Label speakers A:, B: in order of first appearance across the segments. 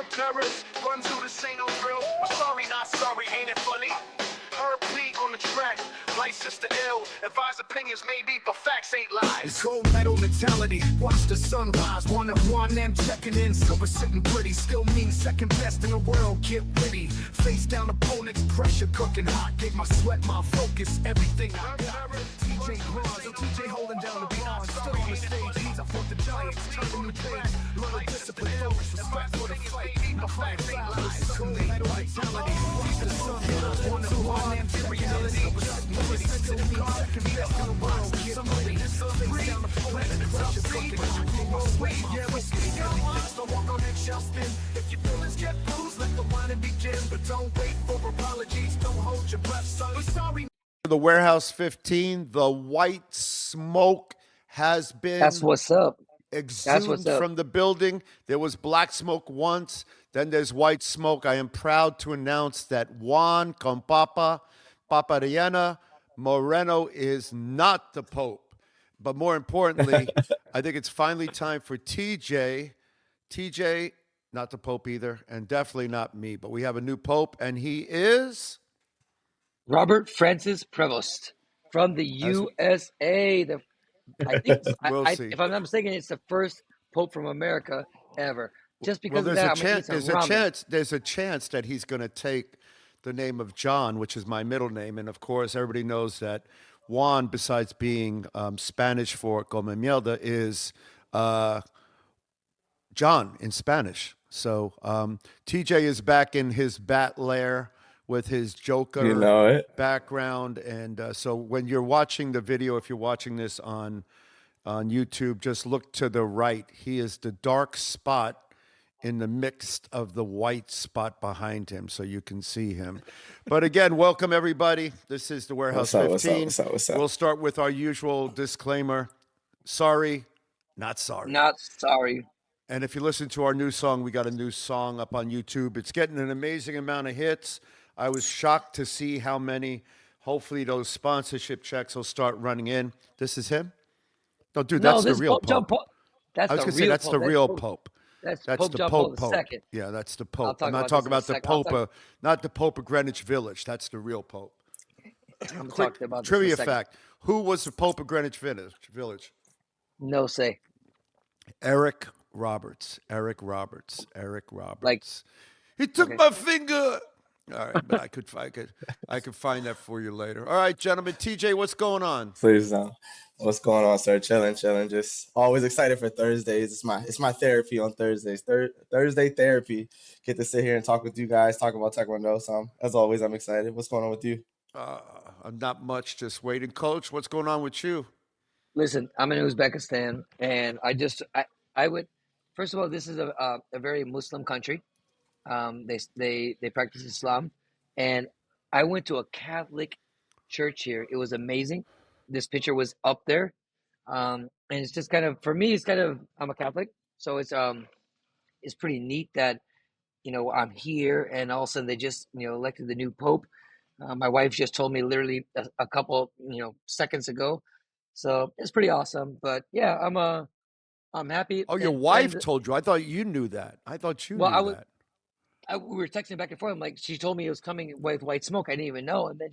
A: Herb Perez, runs through this ain't no drill. I'm sorry, not sorry, ain't it funny? Herb P on the track, license to ill. Advise opinions may be, but facts ain't lies.
B: It's gold medal mentality. Watch the sunrise. One of Juan M checking in. Silver sitting pretty. Still means second best in the world. Get witty. Face down opponents. Pressure cooking hot. Gave my sweat, my focus. Everything I got. TJ Bronze. TJ holding down the bronze. Still on the stage. He's up for the Giants. Turning the page. Little discipline. Focus. Respect for the fight. My fight ain't lies. It's gold medal mentality. Watch the sunrise. One of Juan M checking in. Silver sitting pretty. Still means second best in the world. Get witty. Face down opponents. Pressure cooking hot. Gave my sweat, my focus. Don't walk on eggshells, spin. If your feelings get bruised, let the whining begin. But don't wait for apologies. Don't hold your breath, son. We're sorry.
C: The Warehouse 15, the white smoke has been
D: That's what's up.
C: exhumed from the building. There was black smoke once, then there's white smoke. I am proud to announce that Juan Papariana Moreno is not the Pope. But more importantly, I think it's finally time for TJ. TJ, not the Pope either, and definitely not me. But we have a new Pope, and he is
D: Robert Francis Prevost from the USA. I think,
C: We'll see.
D: if I'm not mistaken, it's the first Pope from America ever. Just because of
C: there's
D: that, I'm gonna eat some ramen.
C: there's a chance that he's going to take the name of John, which is my middle name, and of course, everybody knows that Juan, besides being Spanish for come mierda, is John in Spanish. So TJ is back in his bat lair with his Joker background, and so when you're watching the video, if you're watching this on YouTube, just look to the right. He is the dark spot in the midst of the white spot behind him, so you can see him. But again, welcome everybody. This is the Warehouse 15.
E: What's up?
C: We'll start with our usual disclaimer. Sorry, not sorry.
D: Not sorry.
C: And if you listen to our new song, we got a new song up on YouTube. It's getting an amazing amount of hits. I was shocked to see how many. Hopefully those sponsorship checks will start running in. This is him? No, dude, that's the real Pope.
D: That's
C: I was going to say that's the real Pope.
D: That's
C: That's
D: Pope
C: the
D: John
C: Pope.
D: Paul II.
C: Yeah, that's the Pope.
D: I'll
C: I'm not
D: talk
C: talking
D: about
C: about
D: this
C: the
D: in a second.
C: Pope, not the Pope of Greenwich Village. That's the real Pope.
D: I'm
C: Quick
D: talking about this in a
C: trivia
D: second.
C: fact. Who was the Pope of Greenwich Village?
D: No say.
C: Eric Roberts. Eric Roberts.
D: Like,
C: He took
D: okay.
C: my finger. All right, but I could find that for you later. All right, gentlemen. TJ, what's going on?
E: Please don't. What's going on, sir? Chilling. Just always excited for Thursdays. It's my therapy on Thursdays. Thursday therapy. Get to sit here and talk with you guys, talk about Taekwondo. So as always, I'm excited. What's going on with you?
C: I'm not much, just waiting. Coach, what's going on with you?
D: Listen, I'm in Uzbekistan, and I would, first of all, this is a very Muslim country. They practice Islam, and I went to a Catholic church here. It was amazing. This picture was up there, and it's just kind of, for me, it's kind of, I'm a Catholic, so it's pretty neat that I'm here, and all of a sudden they just elected the new Pope. My wife just told me literally a couple seconds ago, so it's pretty awesome. But yeah, I'm happy.
C: Oh, your wife told you. I thought you knew that. I thought you knew that.
D: We were texting back and forth. I'm like, she told me it was coming with white smoke. I didn't even know. And then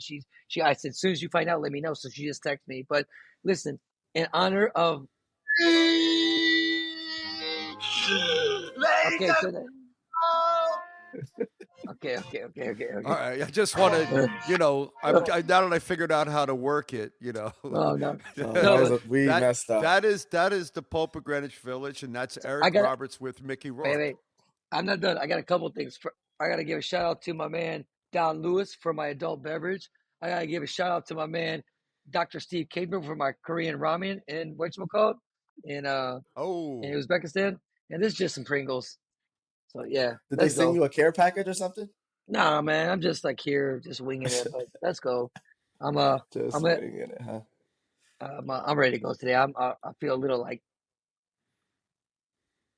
D: I said, as soon as you find out, let me know. So she just texted me. But listen, in honor of. Okay, Okay.
C: All right, I just want to, now that I figured out how to work it,
D: Oh, no.
E: We messed up.
C: That is the Pope of Greenwich Village, and that's Eric Roberts with Mickey Rourke.
D: Wait. I'm not done. I got a couple of things. I got to give a shout out to my man, Don Lewis, for my adult beverage. I got to give a shout out to my man, Dr. Steve Caper, for my Korean ramen in whatchamacallit, in Uzbekistan. And this is just some Pringles. So, yeah.
E: Did they send you a care package or something?
D: Nah, man. I'm just like here, just winging it. But let's go. I'm
E: winging it, huh?
D: I'm ready to go today. I feel a little like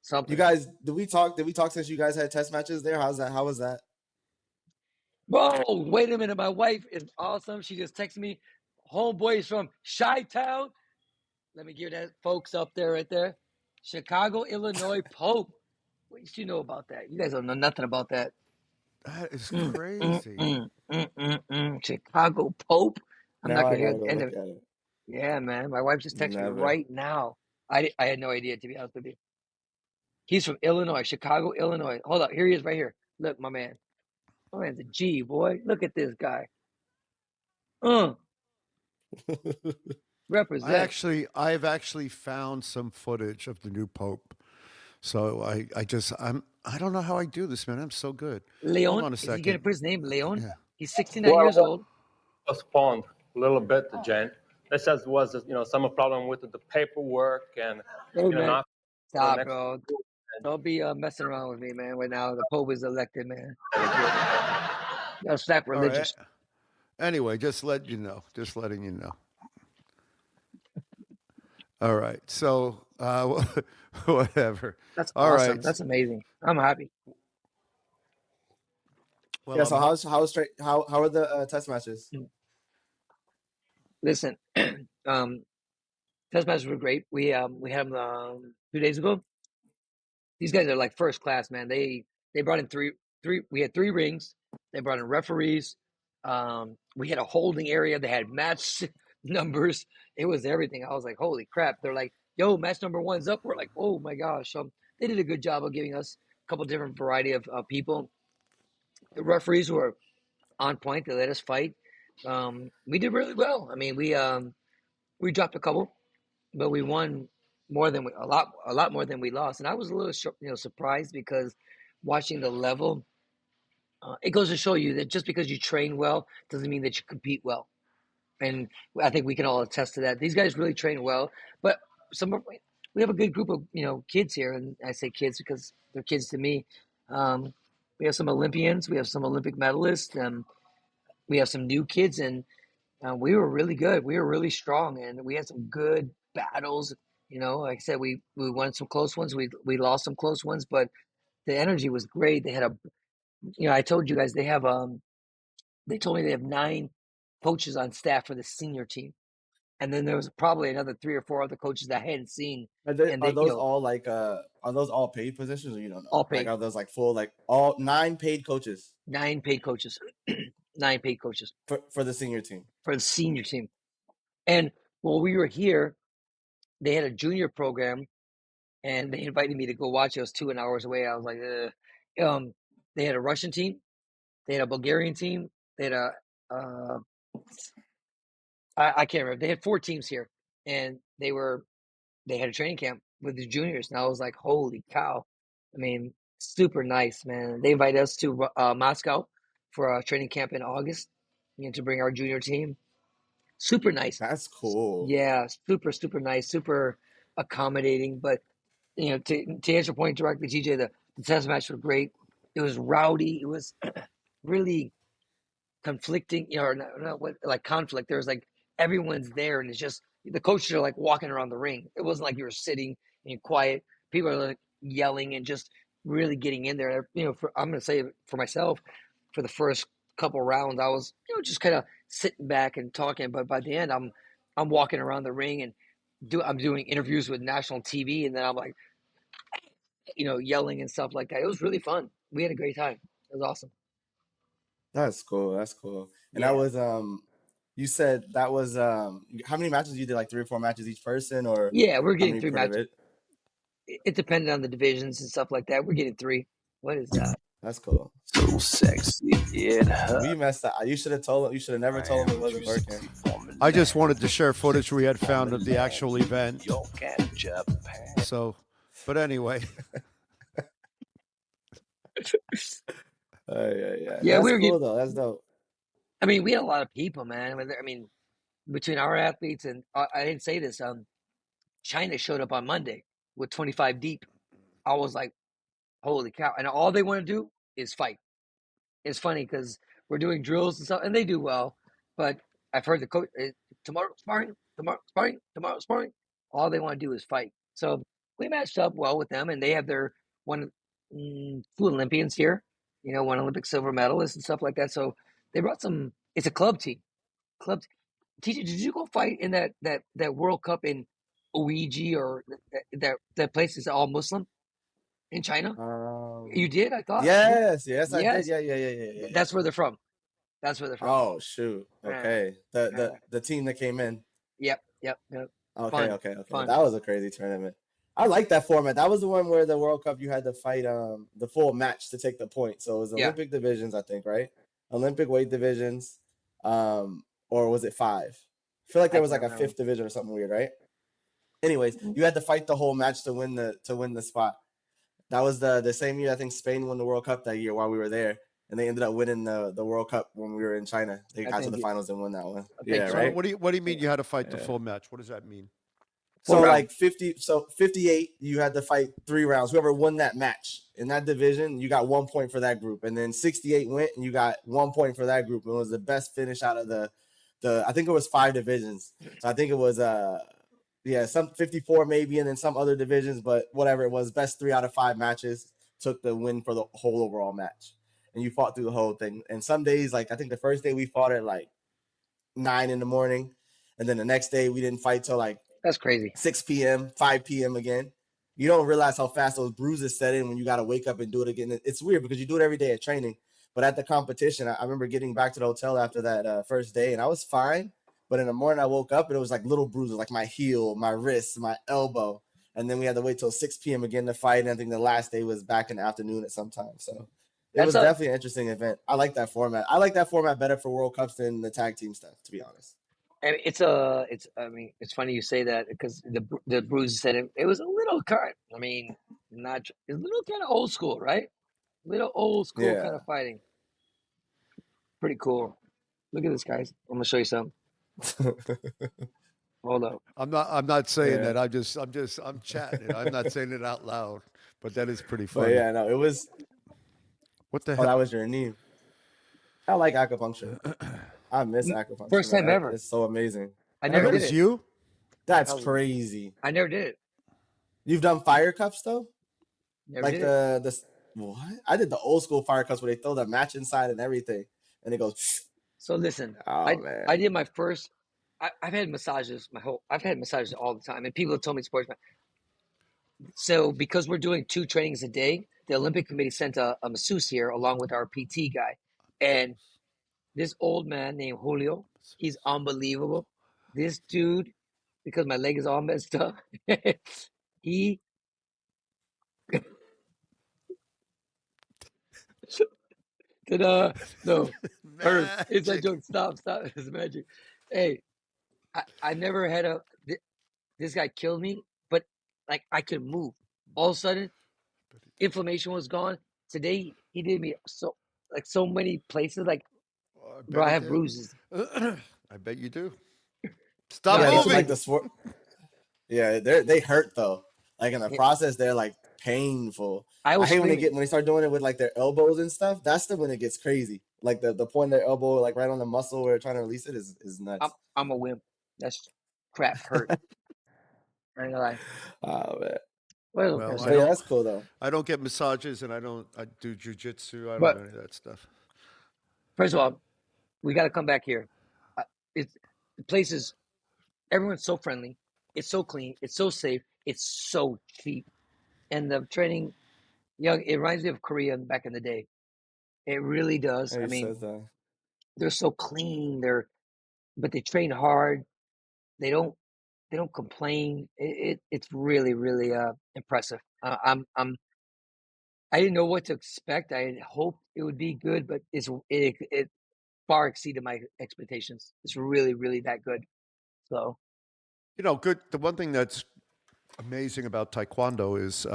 D: something.
E: You guys, did we talk since you guys had test matches there? How was that?
D: Whoa, wait a minute. My wife is awesome. She just texted me. Homeboy is from Chi-Town. Let me give that folks up there, right there. Chicago, Illinois Pope. What did you know about that? You guys don't know nothing about that.
C: That is
D: Mm, mm,
C: crazy.
D: mm, mm, mm, mm. Chicago Pope. I'm
E: Now
D: not
E: I
D: gonna hear
E: gotta
D: the
E: go
D: end
E: look
D: of it.
E: at it.
D: Yeah, man. My wife just texted me
E: Never.
D: right now. I had no idea, to be honest with you. He's from Illinois, Chicago, Illinois. Hold up, here he is, right here. Look, my man. My man's a G, boy. Look at this guy. Represent.
C: I've actually found some footage of the new Pope. So I don't know how I do this, man. I'm so good. Hold
D: Leon.
C: on a
D: Is he gonna
C: second.
D: put his name Leon?
C: Yeah.
D: He's 69
F: Well,
D: years old.
F: postponed a little bit, Jen. This just was, some problem with the paperwork and,
D: Hey, man.
F: not for the
D: Stop,
F: next.
D: bro. Don't be messing around with me, man. Right now, the Pope is elected, man. That's
C: All right.
D: sacrilegious.
C: Anyway, just let you know. Just letting you know. All right. So whatever.
D: That's
C: All
D: awesome.
C: right.
D: That's amazing. I'm happy.
C: Well,
E: Yeah. So how are the test matches?
D: Listen, test matches were great. We had them 2 days ago. These guys are like first class, man. They brought in three. We had 3 rings. They brought in referees. We had a holding area. They had match numbers. It was everything. I was like, holy crap! They're like, yo, match number 1's up. We're like, oh my gosh. They did a good job of giving us a couple different variety of people. The referees were on point. They let us fight. We did really well. I mean, we dropped a couple, but we won a lot more than we lost. And I was a little surprised because watching the level, it goes to show you that just because you train well doesn't mean that you compete well. And I think we can all attest to that. These guys really train well, but we have a good group of kids here, and I say kids because they're kids to me. Um, we have some Olympians, we have some Olympic medalists, and we have some new kids, and we were really good. We were really strong, and we had some good battles. Like I said, we won some close ones. We lost some close ones, but the energy was great. They had I told you guys they told me they have 9 coaches on staff for the senior team, and then there was probably another 3 or 4 other coaches that I hadn't seen, and
E: Are
D: they
E: those all are those all paid positions, or you don't know?
D: all
E: Like,
D: paid.
E: are those like full, like all 9 paid coaches
D: 9 paid coaches, 9 paid coaches
E: for the senior team?
D: for the senior team. And while we were here, they had a junior program, and they invited me to go watch. It was 2 hours away. I was like, ugh. They had a Russian team, they had a Bulgarian team, they had uh, I can't remember. They had 4 teams here, and they had a training camp with the juniors, and I was like, holy cow! I mean, super nice, man. They invited us to Moscow for a training camp in August, to bring our junior team. Super nice.
E: That's cool.
D: Yeah, super nice, super accommodating. But to answer your point directly, TJ, the test match was great. It was rowdy. It was really conflicting, or not what, like conflict. There was like everyone's there, and it's just the coaches are like walking around the ring. It wasn't like you were sitting and quiet. People are like yelling and just really getting in there. I'm going to say for myself, for the first couple rounds, I was just kind of sitting back and talking, but by the end, I'm walking around the ring and I'm doing interviews with national TV, and then I'm like yelling and stuff like that. It was really fun. We had a great time. It was awesome.
E: That's cool. That's cool. And
D: Yeah.
E: that was you said that was how many matches you did? Like 3 or 4 matches each person, or
D: Yeah, we're
E: how
D: getting
E: many
D: 3
E: per
D: matches.
E: division?
D: It depended on the divisions and stuff like that. We're getting 3. What is that?
E: That's cool.
A: So sexy, it hurts.
E: We messed up. You should have told him. You should have never told him it wasn't working.
C: I just wanted to share footage we had found of the actual event. So, but anyway.
E: Yeah.
D: Yeah,
E: That's
D: we were
E: cool though. That's dope.
D: I mean, we had a lot of people, man. I mean, between our athletes and I didn't say this. China showed up on Monday with 25 deep. I was like, holy cow! And all they want to do is fight. It's funny because we're doing drills and stuff, and they do well. But I've heard the coach tomorrow sparring, tomorrow sparring, tomorrow sparring. All they want to do is fight. So we matched up well with them, and they have their 2 Olympians here. 1 Olympic silver medalist and stuff like that. So they brought some. It's a club team. Club. Teacher, did you go fight in that World Cup in Ouija or that place is all Muslim? in China. You did? I thought.
E: Yes, yes, I did.
D: Yes.
E: Yeah.
D: That's where they're from. That's where they're from.
E: Oh shoot. Okay. The team that came in.
D: Yep.
E: Okay.
D: Fun.
E: That was a crazy tournament. I like that format. That was the one where the World Cup you had to fight the full match to take the point. So it was Olympic divisions, I think, right? Olympic weight divisions, or was it 5? I feel like there was like a 5th division or something weird, right? Anyways, you had to fight the whole match to win the spot. That was the same year I think Spain won the World Cup that year while we were there, and they ended up winning the World Cup when we were in China. They got to the finals and won that one. Yeah,
C: so
E: right.
C: What do you mean you had to fight the full match? What does that mean?
E: So like 58, you had to fight 3 rounds. Whoever won that match in that division, you got 1 point for that group. And then 68 went and you got 1 point for that group. It was the best finish out of the I think it was 5 divisions. So I think it was some 54 maybe, and then some other divisions, but whatever it was, best 3 out of 5 matches took the win for the whole overall match. And you fought through the whole thing. And some days, like I think the first day we fought at like 9 in the morning, and then the next day we didn't fight till like
D: that's crazy
E: 6 p.m., 5 p.m. again. You don't realize how fast those bruises set in when you got to wake up and do it again. It's weird because you do it every day at training, but at the competition, I remember getting back to the hotel after that first day, and I was fine. But in the morning, I woke up and it was like little bruises, like my heel, my wrist, my elbow, and then we had to wait till 6 p.m. again to fight. And I think the last day was back in the afternoon at some time. So it was definitely an interesting event. I like that format. I like that format better for World Cups than the tag team stuff, to be honest.
D: And it's funny you say that because the bruises said it was a little current. I mean, it's a little kind of old school, right? Little old school kind of fighting. Pretty cool. Look at this, guys. I'm gonna show you something. Hold up.
C: I'm not saying that. I'm chatting. I'm not saying it out loud, but that is pretty funny.
E: But yeah, no, it was.
C: What the hell?
E: Oh, that was your knee. I like acupuncture. I miss acupuncture.
D: First time ever.
E: It's so amazing.
D: I never did it.
C: You?
E: That's crazy.
D: I never did it.
E: You've done fire cups though?
D: Never did it.
E: the what? I did the old school fire cups where they throw the match inside and everything, and it goes.
D: So listen,
E: man.
D: I did my first. I've had massages I've had massages all the time, and people have told me sports. So because we're doing 2 trainings a day, the Olympic Committee sent a masseuse here along with our PT guy, and this old man named Julio, he's unbelievable. This dude, because my leg is all messed up, he no, Herb, it's a joke. Stop, it's magic. Hey, I never had this guy killed me, but like I could move. All of a sudden, inflammation was gone. Today he did me so many places. Like, bro, I have bruises.
C: I bet you do. Stop moving.
E: Like they hurt though. Like in the process, they're like painful. I hate when they start doing it with like their elbows and stuff. That's when it gets crazy. Like the point of their elbow, like right on the muscle where they're trying to release it is nuts.
D: I'm a wimp. That's crap. Hurt. I ain't gonna lie.
E: Oh man.
D: Well,
E: that's cool though.
C: I don't get massages and I do jujitsu. I don't do any of that stuff.
D: First of all, we got to come back here. The place is, everyone's so friendly. It's so clean. It's so safe. It's so cheap. And the training, it reminds me of Korea back in the day. It really does. I mean, they're so clean. But they train hard. They don't complain. It's really, really impressive. I didn't know what to expect. I had hoped it would be good, but it far exceeded my expectations. It's really, really that good. So,
C: good. The one thing that's amazing about Taekwondo is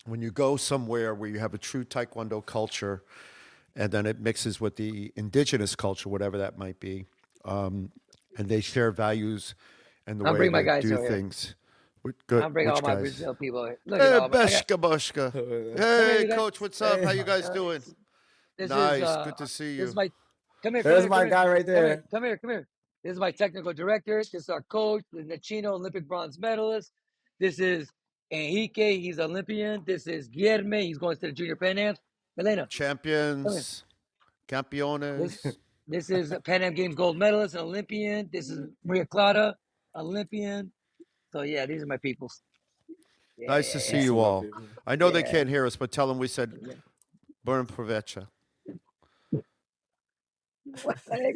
C: when you go somewhere where you have a true Taekwondo culture, and then it mixes with the indigenous culture, whatever that might be, and they share values and the way they do things. Good.
D: I'll bring all my Brazil people. Look
C: hey, Beshka Bushka. Hey, Coach, what's up? How you guys doing? Nice. Good to see you.
D: Come here.
E: There's my guy right there.
D: Come here. This is my technical director. This is our coach, the Nachino Olympic bronze medalist. This is Enrique. He's Olympian. This is Guillermo. He's going to the Junior Pan Am. Milena.
C: Champions. Campeones.
D: This is Pan Am Games gold medalist, an Olympian. This is Maria Clara, Olympian. So, yeah, these are my peoples. Yeah,
C: Nice to
D: yeah,
C: see
D: yeah.
E: Peace and
C: you
E: love,
C: all.
E: people.
C: I know they
D: Yeah.
C: can't hear us, but tell them we said
D: Yeah.
C: burn provecha.
D: What the heck?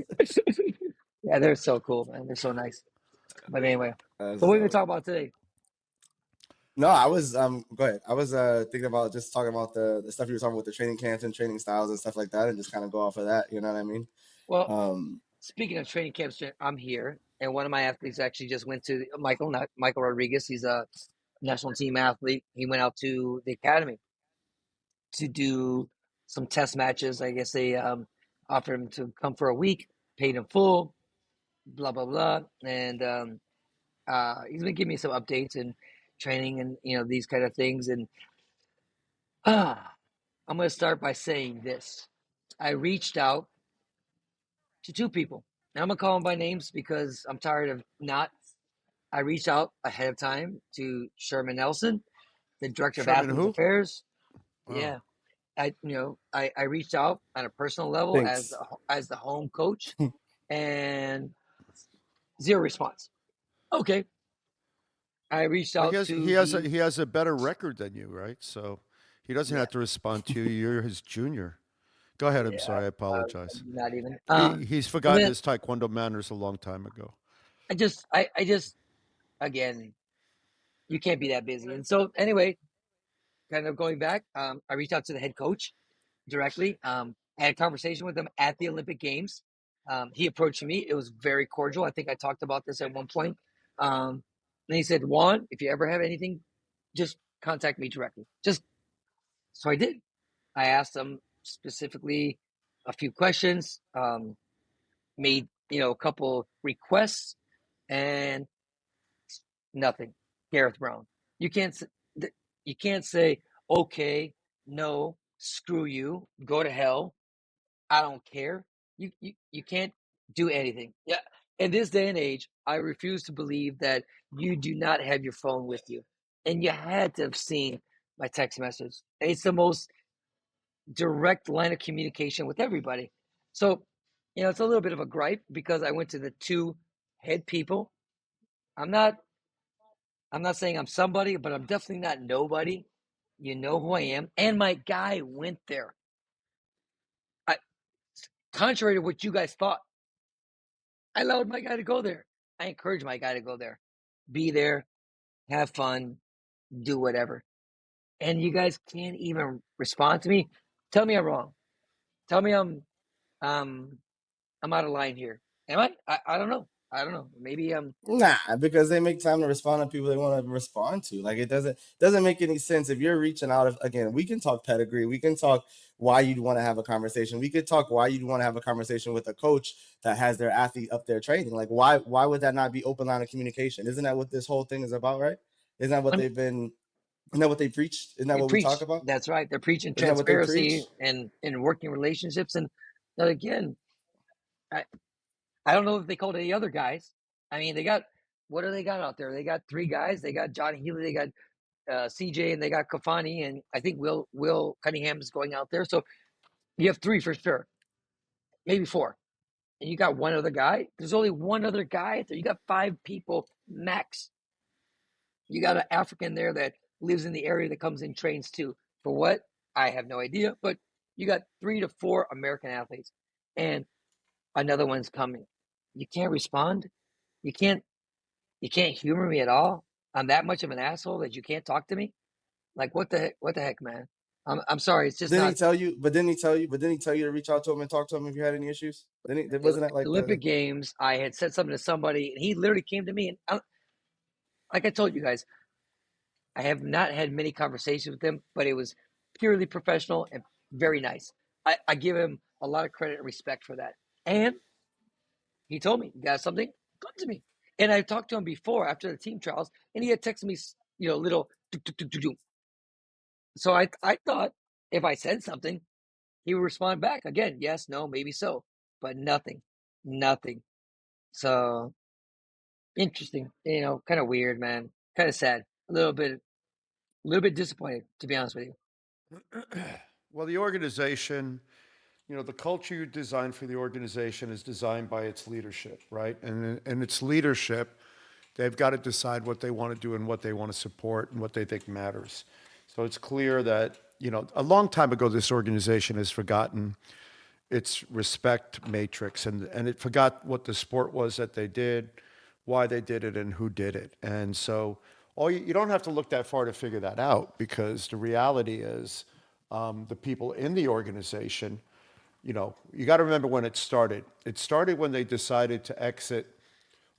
D: Yeah, they're so cool, man. They're so nice. But anyway,
E: That's
D: so what are we gonna
E: dope.
D: talk about today?
E: No, I was go ahead. I was thinking about just talking about the stuff you were talking about with the training camps and training styles and stuff like that, and just kind of go off of that. You know what I mean?
D: Well,
E: Um,
D: speaking of training camps, I'm here, and one of my athletes actually just went to not Michael Rodriguez. He's a national team athlete. He went out to the academy to do some test matches. I guess they offered him to come for a week, paid him full, blah blah blah, and he's been giving me some updates and training and these kind of things. And I'm going to start by saying this: I reached out to two people. Now I'm gonna call them by names because I'm tired of not. I reached out ahead of time to Sherman Nelson, the director of
C: Sherman
D: athletes
C: who?
D: affairs.
C: Oh,
D: Yeah, I reached out on a personal level as
E: thanks.
D: the home coach, and zero response. Okay, I reached
C: well,
D: out to
C: he
D: the
C: has a better record than you, right? So he doesn't
D: yeah
C: have to respond to you. You're his junior. Go ahead. I'm
D: yeah
C: sorry. I apologize.
D: not even
C: He's
D: and
C: forgotten
D: then
C: his taekwondo manners a long time ago.
D: I just again you can't be that busy. And so anyway, kind of going back, I reached out to the head coach directly. I had a conversation with him at the Olympic Games. He approached me. It was very cordial. I think I talked about this at one point. And he said, Juan, if you ever have anything, just contact me directly. Just so I did. I asked him specifically a few questions, made a couple requests, and nothing. Gareth Brown. You can't you can't say okay, no, screw you, go to hell. I don't care. You can't do anything. Yeah. In this day and age, I refuse to believe that you do not have your phone with you. And you had to have seen my text message. It's the most direct line of communication with everybody. So, it's a little bit of a gripe because I went to the two head people. I'm not I'm not saying I'm somebody, but I'm definitely not nobody. You know who I am. And my guy went there. I, contrary to what you guys thought, I allowed my guy to go there. I encourage my guy to go there. Be there, have fun, do whatever. And you guys can't even respond to me. Tell me I'm wrong. Tell me um I'm out of line here. Am I? I don't know. I don't know. Maybe
E: Nah, because they make time to respond to people they want to respond to. Like it doesn't make any sense if you're reaching out. Again, we can talk pedigree, we can talk why you'd want to have a conversation. We could talk why you'd want to have a conversation with a coach that has their athlete up there training. Like why would that not be open line of communication? Isn't that what this whole thing is about, right? Isn't that what
D: I'm,
E: isn't that what they preach? Isn't that
D: they
E: what we talk
D: preach.
E: about?
D: That's right. They're preaching
E: Isn't that what they preach?
D: transparency and working relationships. And again, I, I don't know if they called any other guys. I mean, they got what do they got out there? They got three guys. They got Johnny Healy. They got CJ, and they got Kafani, and I think Will Cunningham is going out there. So you have three for sure, maybe four, and you got one other guy. There's only one other guy out there. You got five people max. You got an African there that lives in the area that comes in trains too. For what? I have no idea, but you got 3 to 4 American athletes, and another one's coming. You can't respond. You can't You can't humor me at all. I'm that much of an asshole that you can't talk to me. Like what the heck? What the heck, man? I'm sorry. It's just
E: Didn't he
D: not.
E: tell you? But didn't he tell you? But didn't he tell you to reach out to him and talk to him if you had any issues? Didn't he? Wasn't that like
D: Olympic
E: the?
D: Games. I had said something to somebody, and he literally came to me. And like I told you guys, I have not had many conversations with him, but it was purely professional and very nice. I give him a lot of credit and respect for that. And he told me, "You got something? Come to me." And I talked to him before after the team trials, and he had texted me, little. So I thought if I said something, he would respond back again, yes, no, maybe so, but nothing, nothing. So interesting, kind of weird, man, kind of sad, a little bit disappointed, to be honest with you.
C: Well, the organization, the culture you design for the organization is designed by its leadership, right? And its leadership They've got to decide what they want to do and what they want to support and what they think matters. So it's clear that, a long time ago, this organization has forgotten its respect matrix, and it forgot what the sport was that they did, why they did it, and who did it. And so you don't have to look that far to figure that out, because the reality is the people in the organization, you got to remember when it started. It started when they decided to exit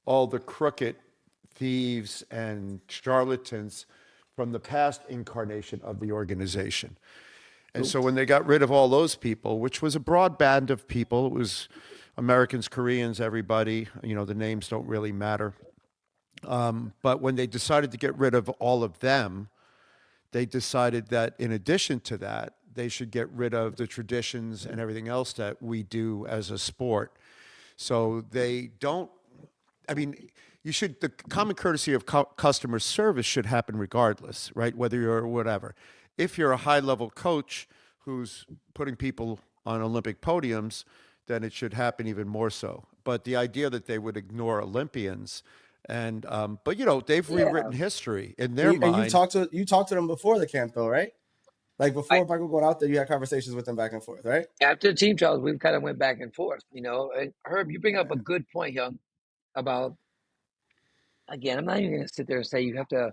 C: all the crooked thieves and charlatans from the past incarnation of the organization. And so when they got rid of all those people, which was a broad band of people, it was Americans, Koreans, everybody, the names don't really matter. But when they decided to get rid of all of them, they decided that in addition to that, they should get rid of the traditions and everything else that we do as a sport. So they don't, the common courtesy of customer service should happen regardless, right? Whether you're whatever. If you're a high level coach who's putting people on Olympic podiums, then it should happen even more so. But the idea that they would ignore Olympians, and they've rewritten history in their mind.
E: And you talked to them before the camp, though, right? Like before Michael going out there, you had conversations with them back and forth, right?
D: After the team trials, we kind of went back and forth, And Herb, you bring up a good point, Young, about, again, I'm not even going to sit there and say you have to,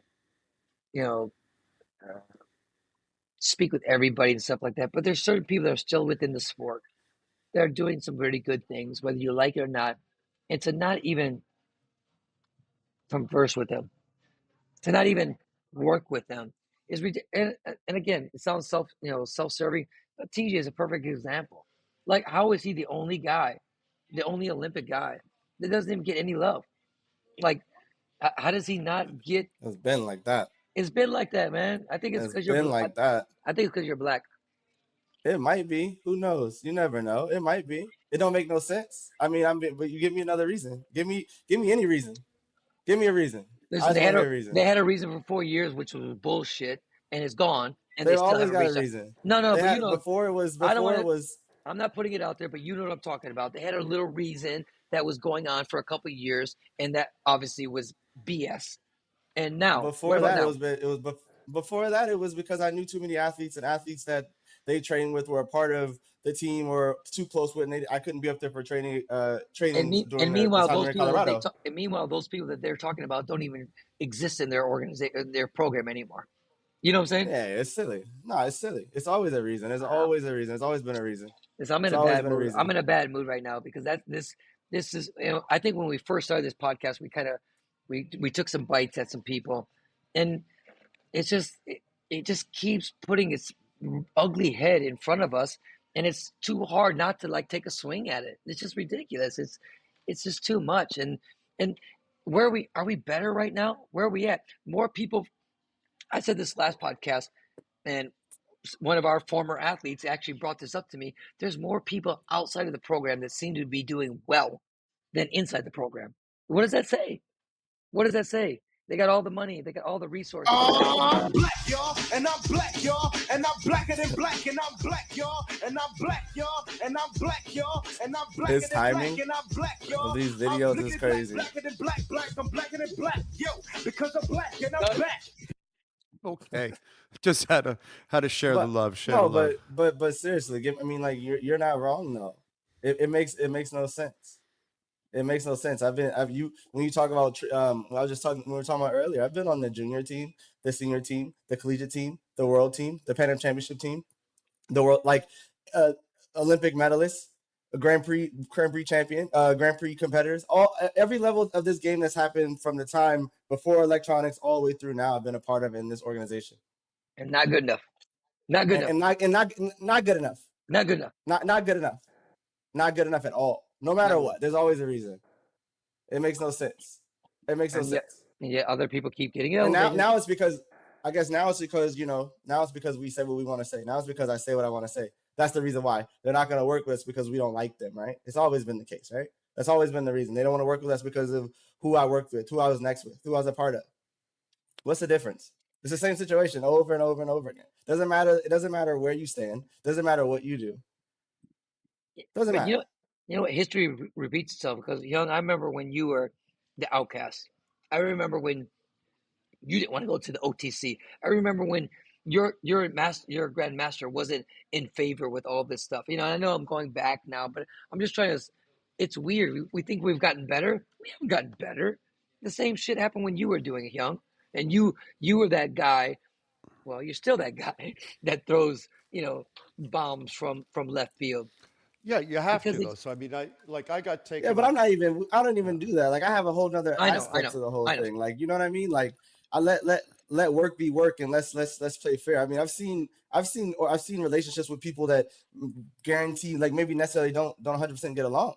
D: speak with everybody and stuff like that. But there's certain people that are still within the sport. They're doing some really good things, whether you like it or not. And to not even converse with them, to not even work with them is ridiculous. And again, it sounds self-serving. But TJ is a perfect example. Like, how is he the only guy, the only Olympic guy that doesn't even get any love? Like, how does he not get?
E: It's been like that.
D: It's been like that, man. I think it's because you're
E: like that.
D: I think it's because you're black.
E: It might be. Who knows? You never know. It might be. It don't make no sense. But you give me another reason. Give me any reason. Give me a reason.
D: Listen, they had a reason for 4 years, which was bullshit, and it's gone. And they still
E: always
D: have
E: got a reason.
D: No, but
E: before it was.
D: I'm not putting it out there, but you know what I'm talking about. They had a little reason that was going on for a couple of years, and that obviously was BS. And now,
E: before that, it was because I knew too many athletes, and athletes that they trained with were a part of the team or too close with, and I couldn't be up there for training.
D: Meanwhile, those people that they're talking about don't even exist in their organization, their program anymore. You know what I'm saying?
E: Yeah, it's silly. No, it's silly. It's always a reason. There's always a reason. It's always been a reason.
D: I'm in a bad mood. I'm in a bad mood right now because this is, I think when we first started this podcast, we took some bites at some people, and it's just it just keeps putting its ugly head in front of us, and it's too hard not to take a swing at it. It's just ridiculous. It's just too much. And where are we better right now? Where are we at? More people. I said this last podcast, and one of our former athletes actually brought this up to me. There's more people outside of the program that seem to be doing well than inside the program. What does that say? What does that say? They got all the money. They got all the resources.
B: I'm black, y'all, and I'm black, y'all, and I'm blacker than black, and I'm black, y'all, and I'm black, y'all, and I'm black, y'all, and I'm blacker
E: His
B: than black,
E: timing
B: and I'm black, y'all.
E: of these videos is crazy.
B: Blacker than black, I'm blacker than black, yo, because I'm black and I'm back.
C: Okay, just had to share the love.
E: But seriously, you're not wrong though. It makes no sense. It makes no sense. When you talk about we were talking about earlier. I've been on the junior team, the senior team, the collegiate team, the world team, the Pan Am Championship team, the world Olympic medalists, a Grand Prix champion, Grand Prix competitors. Every level of this game that's happened from the time before electronics all the way through now, I've been a part of in this organization.
D: And not good enough. Not good enough.
E: And not good enough.
D: Not good enough.
E: Not good enough. Not good enough at all. No matter what, there's always a reason. It makes no sense. It makes no sense.
D: And yet other people keep getting it.
E: And now it's because we say what we want to say. Now it's because I say what I want to say. That's the reason why they're not going to work with us, because we don't like them, right? It's always been the case, right? That's always been the reason. They don't want to work with us because of who I worked with, who I was next with, who I was a part of. What's the difference? It's the same situation over and over and over again. Doesn't matter. It doesn't matter where you stand. Doesn't matter what you do. Doesn't matter.
D: You know what? History repeats itself because, Young, I remember when you were the outcast. I remember when you didn't want to go to the OTC. I remember when your grandmaster wasn't in favor with all this stuff. I know I'm going back now, but I'm just trying to. It's weird. We think we've gotten better. We haven't gotten better. The same shit happened when you were doing it, young, and you were that guy. Well, you're still that guy that throws bombs from left field
C: Yeah, you have
D: because
C: to though.
D: it's.
C: So I mean, I got
E: Yeah,
C: taken
E: but
C: up.
E: I don't
C: Yeah.
E: even do that. Like I have a whole nother
D: I know, I
E: aspect
D: know,
E: to the whole
D: I know.
E: thing. Like, you know what I mean? Like I let work be work, and let's play fair. I mean, I've seen relationships with people that guarantee, like, maybe necessarily don't 100% get along,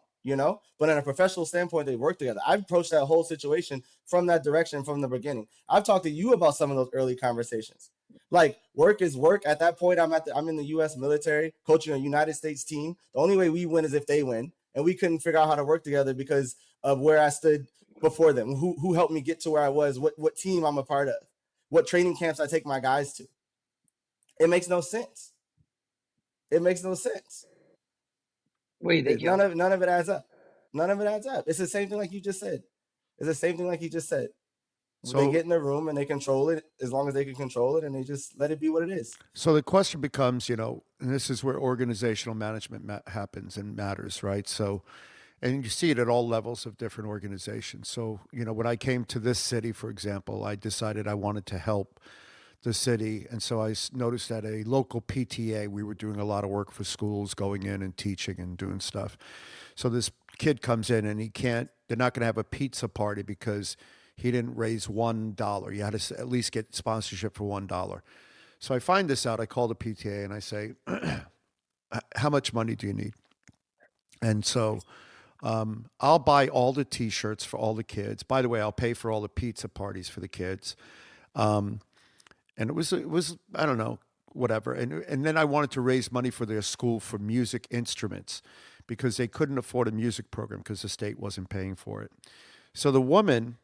E: but in a professional standpoint, they work together. I've approached that whole situation from that direction from the beginning. I've talked to you about some of those early conversations. Like, work is work. At that point, I'm in the U.S. military, coaching a United States team. The only way we win is if they win, and we couldn't figure out how to work together because of where I stood before them. Who helped me get to where I was? What team I'm a part of? What training camps I take my guys to? It makes no sense. It makes no sense.
D: What do you think,
E: None of it adds up. None of it adds up. It's the same thing like you just said. They
C: So
E: get in the room and they control it as long as they can control it, and they just let it be what it is.
C: So the question becomes, and this is where organizational management happens and matters, right? So, and you see it at all levels of different organizations. So, when I came to this city, for example, I decided I wanted to help the city. And so I noticed at a local PTA, we were doing a lot of work for schools, going in and teaching and doing stuff. So this kid comes in and they're not going to have a pizza party because he didn't raise $1. You had to at least get sponsorship for $1. So I find this out. I call the PTA and I say, how much money do you need? And so I'll buy all the T-shirts for all the kids. By the way, I'll pay for all the pizza parties for the kids. And it was I don't know, whatever. And then I wanted to raise money for their school for music instruments because they couldn't afford a music program because the state wasn't paying for it. So the woman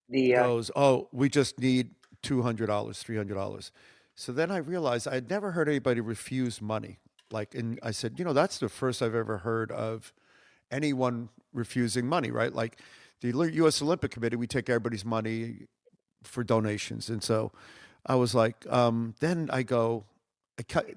C: goes, "Oh, we just need $200, $300." So then I realized I had never heard anybody refuse money. And I said, that's the first I've ever heard of anyone refusing money, right? Like the U.S. Olympic Committee, we take everybody's money for donations. And so I was like, then I go,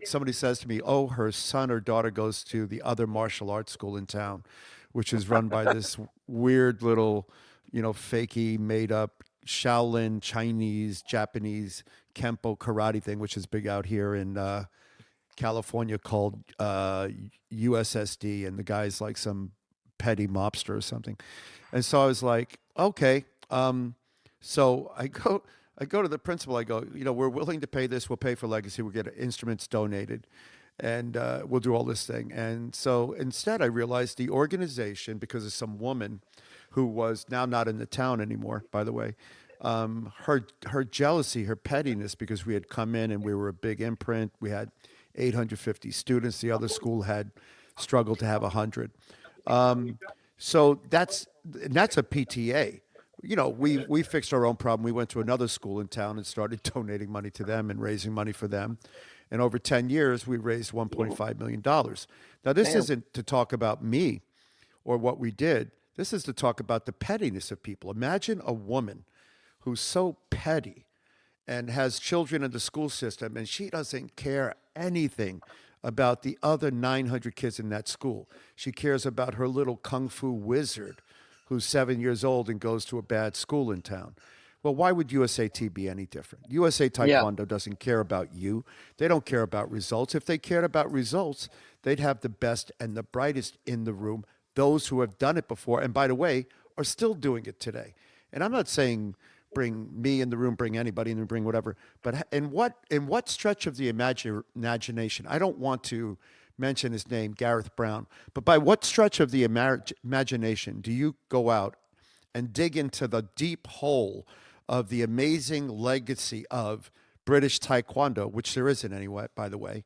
C: somebody says to me, oh, her son or daughter goes to the other martial arts school in town, which is run by this weird little, fakey made up Shaolin, Chinese, Japanese Kempo karate thing, which is big out here in California called USSD. And the guy's like some petty mobster or something. And so I was like, okay. So I go to the principal. I go, we're willing to pay this. We'll pay for legacy. We'll get instruments donated, and we'll do all this thing. And so instead, I realized the organization, because of some woman who was now not in the town anymore, by the way, her jealousy, her pettiness, because we had come in and we were a big imprint. We had 850 students. The other school had struggled to have 100. So that's a PTA. We fixed our own problem. We went to another school in town and started donating money to them and raising money for them. And over 10 years, we raised $1.5 million. Now, this isn't to talk about me or what we did. This is to talk about the pettiness of people. Imagine a woman who's so petty and has children in the school system, and she doesn't care anything about the other 900 kids in that school. She cares about her little kung fu wizard who's 7 years old and goes to a bad school in town. Well, why would USAT be any different? USA Taekwondo doesn't care about you. They don't care about results. If they cared about results, they'd have the best and the brightest in the room, those who have done it before, and by the way, are still doing it today. And I'm not saying bring me in the room, bring anybody in the room, bring whatever, but in what stretch of the imagination, I don't want to mention his name, Gareth Brown, but by what stretch of the imagination do you go out and dig into the deep hole of the amazing legacy of British Taekwondo, which there isn't anyway, by the way,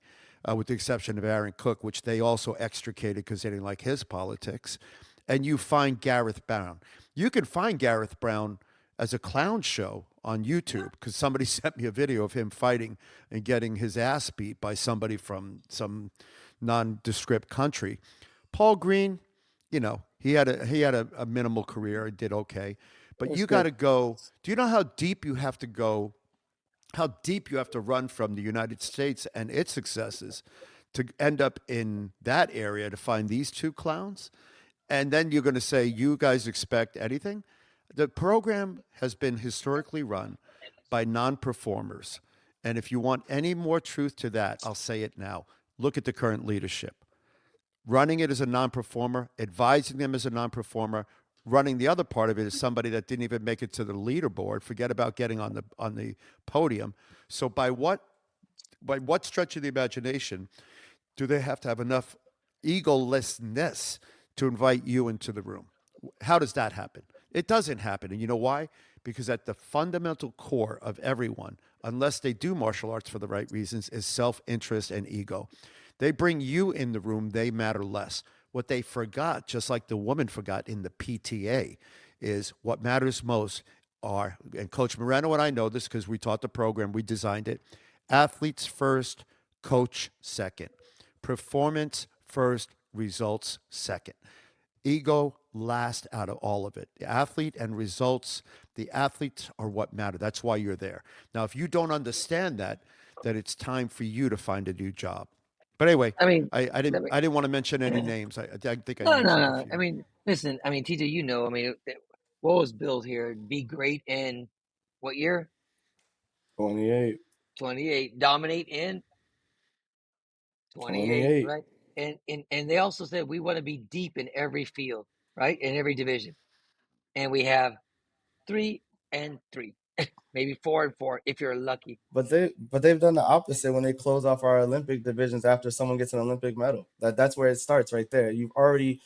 C: with the exception of Aaron Cook, which they also extricated because they didn't like his politics, and you find Gareth Brown. You can find Gareth Brown as a clown show on YouTube because somebody sent me a video of him fighting and getting his ass beat by somebody from some nondescript country. Paul Green, he had a minimal career, did okay. But
D: That's
C: you got
D: good.
C: to go. Do you know how deep you have to go? How deep you have to run from the United States and its successes to end up in that area to find these two clowns? And then you're going to say, you guys expect anything? The program has been historically run by non performers. And if you want any more truth to that, I'll say it now. Look at the current leadership. Running it as a non performer, advising them as a non performer, running the other part of it is somebody that didn't even make it to the leaderboard. Forget about getting on the podium. So by what stretch of the imagination do they have to have enough egolessness to invite you into the room? How does that happen? It doesn't happen. And you know why? Because at the fundamental core of everyone, unless they do martial arts for the right reasons, is self interest and ego. They bring you in the room, they matter less. What they forgot, just like the woman forgot in the PTA, is what matters most are, and Coach Moreno and I know this because we taught the program, we designed it, athletes first, coach second. Performance first, results second. Ego last out of all of it. The athlete and results, the athletes are what matter. That's why you're there. Now, if you don't understand that, then it's time for you to find a new job. But anyway,
D: I mean,
C: I didn't want to mention any names. I think I
D: no,
C: mentioned a
D: no.
C: few.
D: I mean, listen. I mean, TJ, you know. I mean, what was built here? Be great in what year?
E: 28.
D: 28. Dominate in 28.
E: 28.
D: Right. And they also said we want to be deep in every field, right? In every division. And we have 3 and 3, maybe 4 and 4 if you're lucky.
E: But they've done the opposite when they close off our Olympic divisions after someone gets an Olympic medal. That's where it starts right there. You've already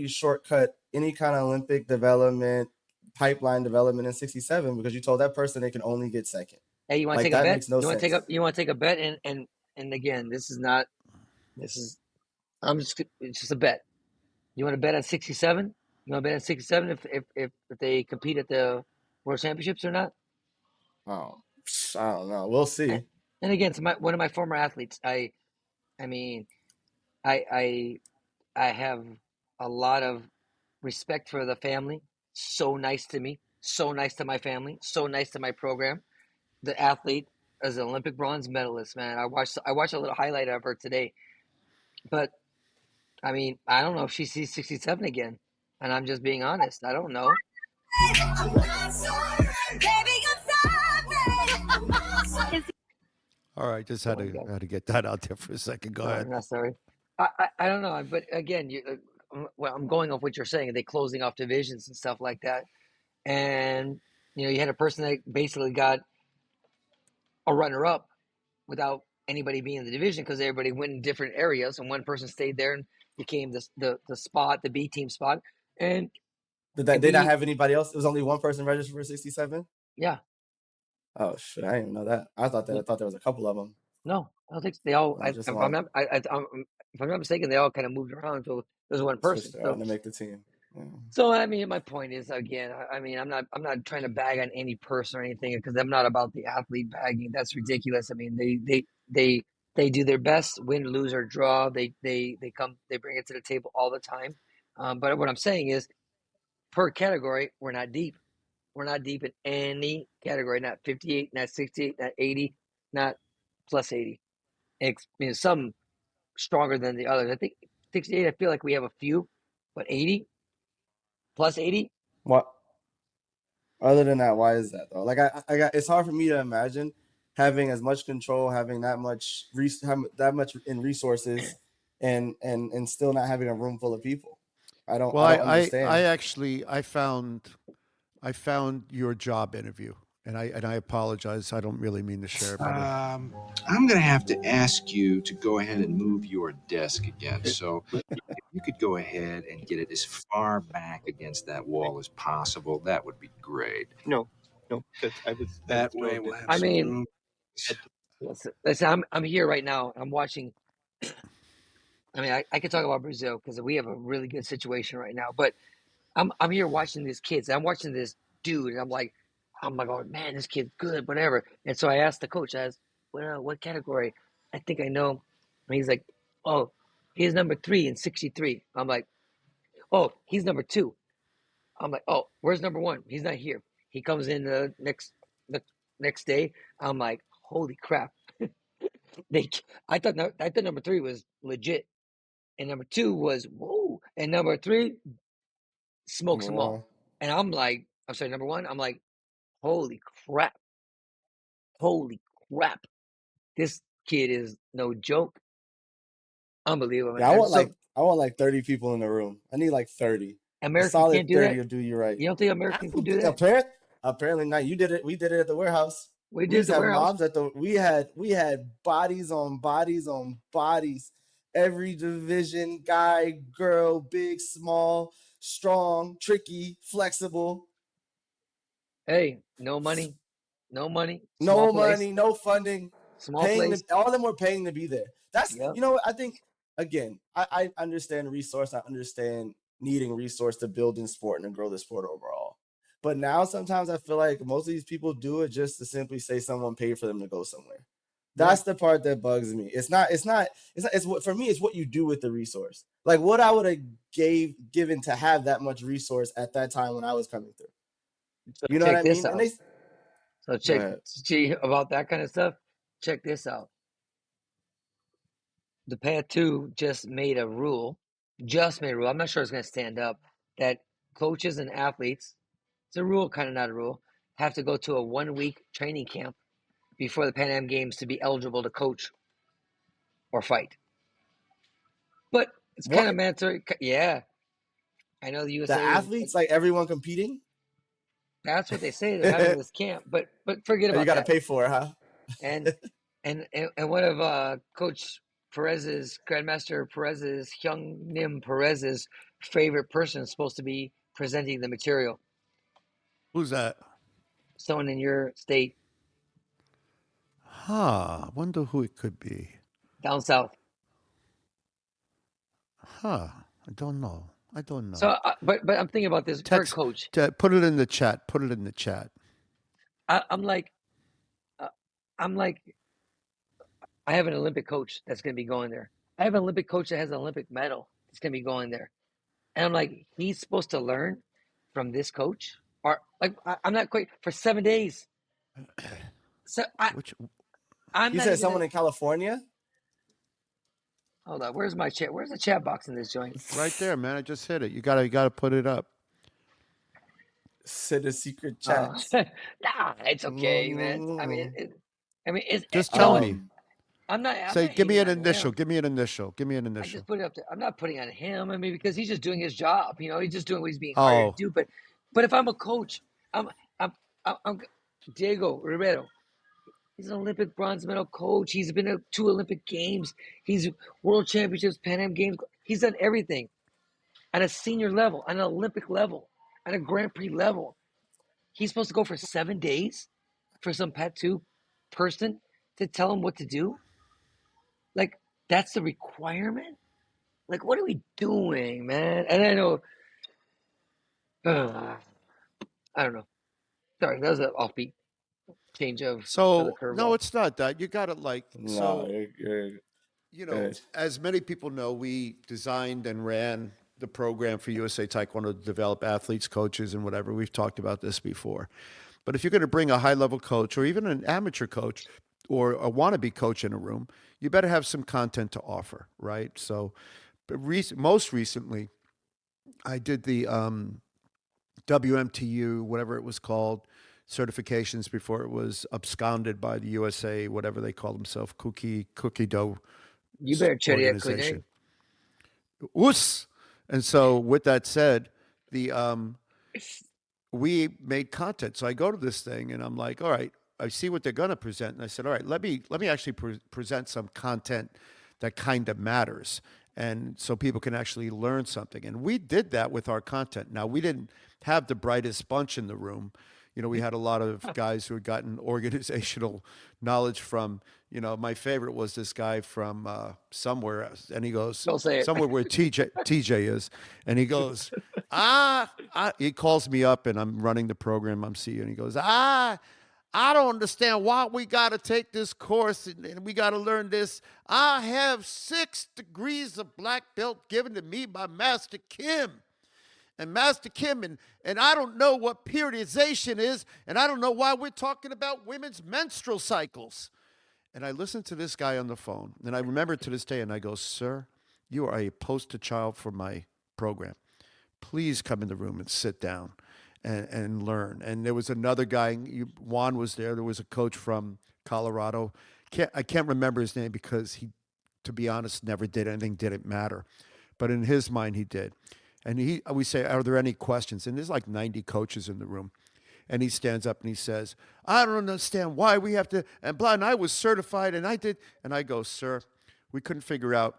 E: shortcut any kind of Olympic development, pipeline development in 67 because you told that person they can only get second.
D: Hey, you want to
E: Like
D: take a
E: that
D: bet?
E: makes no sense.
D: You want to take a bet? And again, this is it's just a bet. You want to bet on 67? You want to bet on 67 if they compete at the World Championships or not?
E: Oh, I don't know. We'll see.
D: And again, it's one of my former athletes. I mean, I have a lot of respect for the family. So nice to me. So nice to my family. So nice to my program. The athlete as an Olympic bronze medalist, man. I watched a little highlight of her today. But I mean, I don't know if she sees 67 again. And I'm just being honest. I don't know.
C: All right, just had to get that out there for a second. Go ahead.
D: I'm not sorry. I don't know, but again, well, I'm going off what you're saying. They closing off divisions and stuff like that, and you had a person that basically got a runner-up without anybody being in the division because everybody went in different areas, and one person stayed there and became the spot, the B team spot, and
E: Did they not have anybody else? It was only one person registered for 67.
D: Yeah.
E: Oh shit! I didn't even know that. I thought there was a couple of them.
D: No, I don't think they all.
E: Just
D: if
E: one.
D: if I'm not mistaken, they all kind of moved around until there's one person.
E: Switched around to make the team. Yeah.
D: So I mean, my point is again, I mean, I'm not trying to bag on any person or anything because I'm not about the athlete bagging. That's ridiculous. I mean, they do their best, win, lose, or draw. They bring it to the table all the time. But what I'm saying is, per category, we're not deep. We're not deep in any category. Not 58, not 68, not 80, not plus 80. Some stronger than the others. I think 68. I feel like we have a few, but 80 plus 80.
E: What? Other than that, why is that though? Like I got. It's hard for me to imagine having as much control, having that much in resources, and still not having a room full of people. I don't understand.
C: I found your job interview, and I apologize. I don't really mean to share it. But
G: I'm going to have to ask you to go ahead and move your desk again. So if you could go ahead and get it as far back against that wall as possible, that would be great.
F: No,
G: That way we'll have
D: I
G: some
D: mean,
G: room.
D: listen, I'm here right now. I'm watching. I mean, I could talk about Brazil because we have a really good situation right now. But I'm here watching these kids. I'm watching this dude, and I'm like, oh man, this kid's good, whatever. And so I asked the coach, I asked, what category? I think I know. And he's like, oh, he's number 3 in 63. I'm like, oh, he's number 2. I'm like, oh, where's number one? He's not here. He comes in the next day. I'm like, holy crap. I thought number three was legit. And number two was whoa. And number three smokes them all. And I'm like, I'm sorry, number one, I'm like, holy crap. Holy crap. This kid is no joke. Unbelievable.
E: Yeah,
D: And so
E: I want like 30 people in the room. I need like 30. A
D: American can't
E: solid
D: do
E: 30
D: that.
E: will do you right.
D: You don't think American can do that?
E: Apparently not. You did it. We did it at the warehouse.
D: We did
E: used
D: the
E: to have
D: warehouse.
E: mobs at the. We had bodies on bodies on bodies. Every division, guy, girl, big, small, strong, tricky, flexible.
D: Hey, no money, no money,
E: No money, no funding.
D: small place.
E: All of them were paying to be there. That's
D: Yep.
E: you know what I think. Again, I understand resource. I understand needing resource to build in sport and to grow the sport overall. But now sometimes I feel like most of these people do it just to simply say someone paid for them to go somewhere. That's the part that bugs me. It's what for me, it's what you do with the resource. Like what I would have given to have that much resource at that time when I was coming through.
D: So
E: You know what I mean?
D: And so see about that kind of stuff. Check this out. The Pad 2 just made a rule. I'm not sure it's going to stand up. That coaches and athletes, it's a rule, kind of not a rule, have to go to a 1-week training camp before the Pan Am Games to be eligible to coach or fight. But it's kind of mandatory. Yeah. I know the USA.
E: The athletes, like everyone competing?
D: That's what they say. They're having this camp. But forget about that.
E: You got to pay for it, huh?
D: And one of Coach Perez's, Grandmaster Perez's, Hyung Nim Perez's favorite person is supposed to be presenting the material.
C: Who's that?
D: Someone in your state.
C: I wonder who it could be.
D: Down south.
C: I don't know.
D: So, but I'm thinking about this.
C: Text,
D: Coach.
C: Put it in the chat. Put it in the chat.
D: I'm like, I have an Olympic coach that's going to be going there. I have an Olympic coach that has an Olympic medal that's going to be going there. And I'm like, he's supposed to learn from this coach? Or like, I'm not quite, for 7 days. So
E: you said someone in California?
D: Hold on, where's my chat? Where's the chat box in this joint?
C: Right there, man. I just hit it. You gotta put it up.
E: Send a secret chat.
D: Nah, it's okay, man. I mean, it's
C: just tell me.
D: I'm not.
C: Say, give me an initial. Give me an initial. Give me an initial.
D: I just put it up there. I'm not putting on him. I mean, because he's just doing his job. You know, he's just doing what he's being hired to do. But if I'm a coach, I'm Diego Rivero. He's an Olympic bronze medal coach. He's been to 2 Olympic Games. He's World Championships, Pan Am Games. He's done everything at a senior level, at an Olympic level, at a Grand Prix level. He's supposed to go for 7 days for some Pad 2 person to tell him what to do? Like, that's the requirement? Like, what are we doing, man? And I know, I don't know. Sorry, that was an offbeat change of
C: So, no, it's not that. You got it
E: you
C: know, as many people know, we designed and ran the program for USA Taekwondo to develop athletes, coaches, and whatever. We've talked about this before. But if you're going to bring a high-level coach or even an amateur coach or a wannabe coach in a room, you better have some content to offer, right? So most recently, I did the WMTU, whatever it was called, certifications before it was absconded by the USA, whatever they call themselves, cookie dough.
D: You better check it out,
C: Oos. And so with that said, we made content. So I go to this thing and I'm like, all right, I see what they're going to present. And I said, all right, let me actually present some content that kind of matters. And so people can actually learn something. And we did that with our content. Now, we didn't have the brightest bunch in the room. You know, we had a lot of guys who had gotten organizational knowledge from, you know, my favorite was this guy from somewhere, and he goes, somewhere where TJ is, and he goes, he calls me up, and I'm running the program, I'm CEO, and he goes, I don't understand why we got to take this course, and we got to learn this. I have 6 degrees of black belt given to me by Master Kim. and Master Kim, and I don't know what periodization is, and I don't know why we're talking about women's menstrual cycles. And I listened to this guy on the phone, and I remember to this day, and I go, sir, you are a poster child for my program. Please come in the room and sit down and learn. And there was another guy, Juan was there. There was a coach from Colorado. I can't remember his name because he, to be honest, never did anything, didn't matter. But in his mind, he did. And we say, are there any questions? And there's like 90 coaches in the room. And he stands up and he says, I don't understand why we have to, and blah, and I was certified, and I did. And I go, sir, we couldn't figure out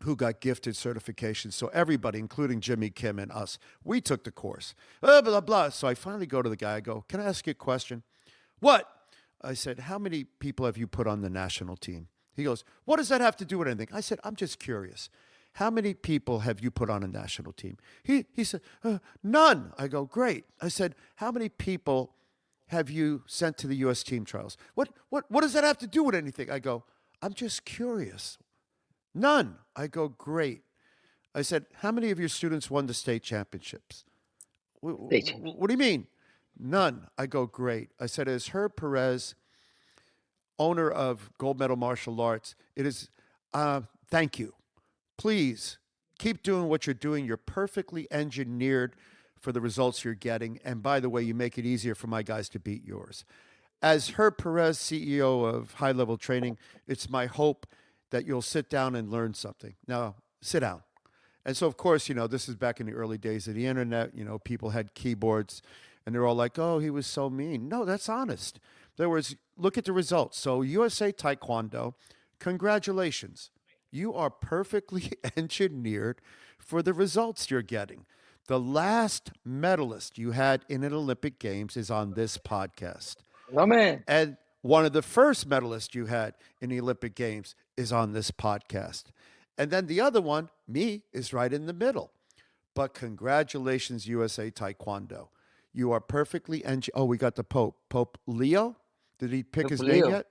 C: who got gifted certification. So everybody, including Jimmy Kim and us, we took the course. Blah, blah, blah. So I finally go to the guy. I go, can I ask you a question? What? I said, how many people have you put on the national team? He goes, what does that have to do with anything? I said, I'm just curious. How many people have you put on a national team? He said, none. I go, great. I said, how many people have you sent to the U.S. team trials? What does that have to do with anything? I go, I'm just curious. None. I go, great. I said, how many of your students won the state championships? What do you mean? None. I go, great. I said, as Herb Perez, owner of Gold Medal Martial Arts, it is, thank you. Please keep doing what you're doing. You're perfectly engineered for the results you're getting. And by the way, you make it easier for my guys to beat yours. As Herb Perez, CEO of High Level Training, it's my hope that you'll sit down and learn something. Now, sit down. And so, of course, this is back in the early days of the internet. People had keyboards, and they're all like, oh, he was so mean. No, that's honest. There was, look at the results. So USA Taekwondo, congratulations. You are perfectly engineered for the results you're getting. The last medalist you had in an Olympic Games is on this podcast.
D: No, man.
C: And one of the first medalists you had in the Olympic Games is on this podcast. And then the other one, me, is right in the middle. But congratulations, USA Taekwondo. You are perfectly oh, we got the Pope. Pope Leo? Did he pick his name yet?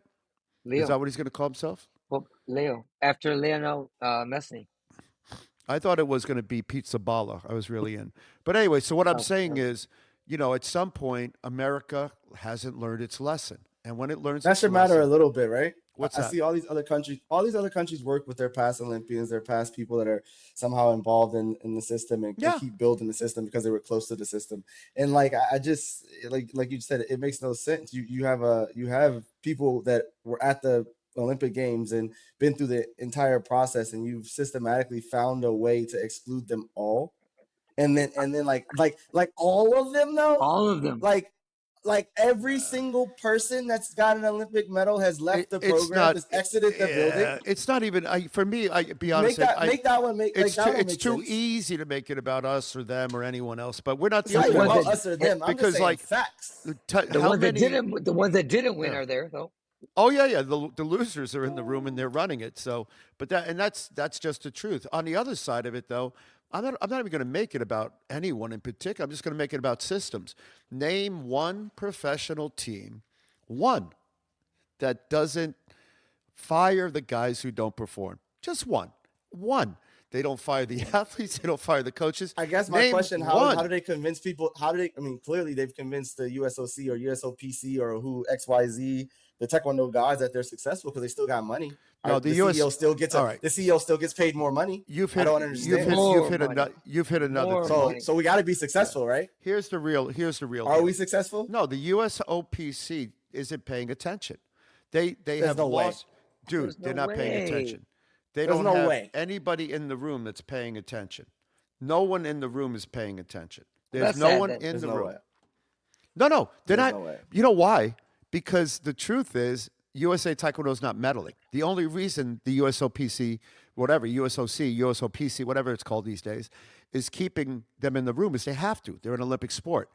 D: Leo.
C: Is that what he's going to call himself?
D: Pope Leo. After Lionel Messi.
C: I thought it was going to be Pizza Balla. I was really in. But anyway, so what I'm saying is, at some point, America hasn't learned its lesson. And when it learns
E: that should matter a little bit, right?
C: What's that?
E: I see all these other countries work with their past Olympians, their past people that are somehow involved in the system and keep building the system because they were close to the system. And I just like you said, it makes no sense. You have people that were at the Olympic Games and been through the entire process, and you've systematically found a way to exclude them all. And then like all of them though?
D: All of them.
E: Like every single person that's got an Olympic medal has left the program, has exited the building.
C: It's not even for me. I be honest. It's too easy to make it about us or them or anyone else. But we're not the only ones.
E: About us or them. I'm just saying facts.
D: The ones that didn't win are there though.
C: Oh yeah. The losers are in the room and they're running it. So, that's just the truth. On the other side of it, though, I'm not even going to make it about anyone in particular. I'm just going to make it about systems. Name one professional team, one, that doesn't fire the guys who don't perform. Just one. One. They don't fire the athletes. They don't fire the coaches.
E: I guess my question, how do they convince people? Clearly they've convinced the USOC or USOPC or who XYZ, the Taekwondo guys, that they're successful because they still got money.
C: No,
E: the CEO still gets the CEO still gets paid more money. I don't understand.
C: You've hit another.
E: So we got to be successful, right?
C: Here's the real.
E: Are we successful?
C: No, the USOPC isn't paying attention. They have lost. Dude, they're not paying attention. They don't have anybody in the room that's paying attention. No one in the room is paying attention. There's no one in the room. No, they're not. You know why? Because the truth is, USA Taekwondo is not medaling. The only reason the USOPC, whatever, USOC, USOPC, whatever it's called these days, is keeping them in the room is they have to. They're an Olympic sport.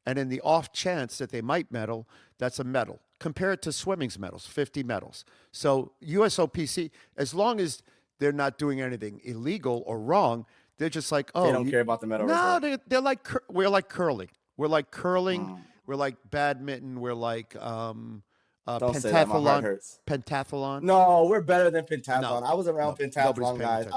C: And in the off chance that they might medal, that's a medal. Compare it to swimming's medals, 50 medals. So USOPC, as long as they're not doing anything illegal or wrong, they're just like, oh.
E: They don't care about the medal.
C: No, they're like, we're like curling. We're like curling. We're like badminton. We're like
E: don't
C: pentathlon.
E: Say that, my heart hurts.
C: Pentathlon.
E: No, we're better than pentathlon. I was around pentathlon guys.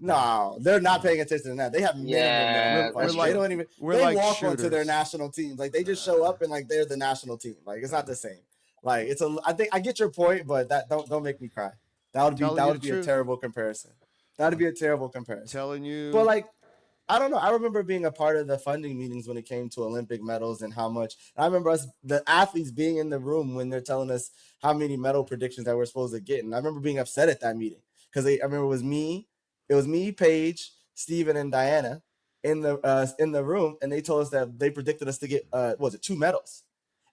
E: No, they're not paying attention to that. They have minimum fights. They don't even. They like walk onto their national teams. Like they just show up and like they're the national team. Like it's not the same. Like it's a. I think I get your point, but that don't make me cry. That would be a terrible comparison. That would be a terrible comparison.
C: Telling you.
E: But like, I don't know. I remember being a part of the funding meetings when it came to Olympic medals and how much. I remember the athletes being in the room when they're telling us how many medal predictions that we're supposed to get. And I remember being upset at that meeting because I remember it was me, Paige, Steven, and Diana in the room, and they told us that they predicted us to get 2 medals.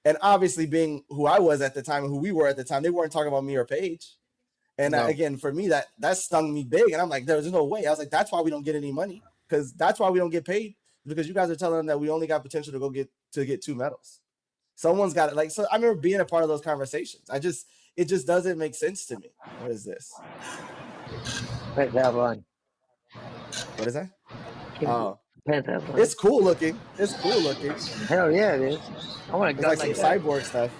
E: And obviously, being who I was at the time and who we were at the time, they weren't talking about me or Paige. And again, for me, that stung me big. And I'm like, there's no way. I was like, that's why we don't get any money, because that's why we don't get paid, because you guys are telling them that we only got potential to get 2 medals. Someone's got it. Like, so I remember being a part of those conversations. It just doesn't make sense to me. What is this?
D: Pentathlon.
E: What is that? Oh, Pentathlon. It's cool looking.
D: Hell yeah, it is. I want to
E: like some cyborg stuff.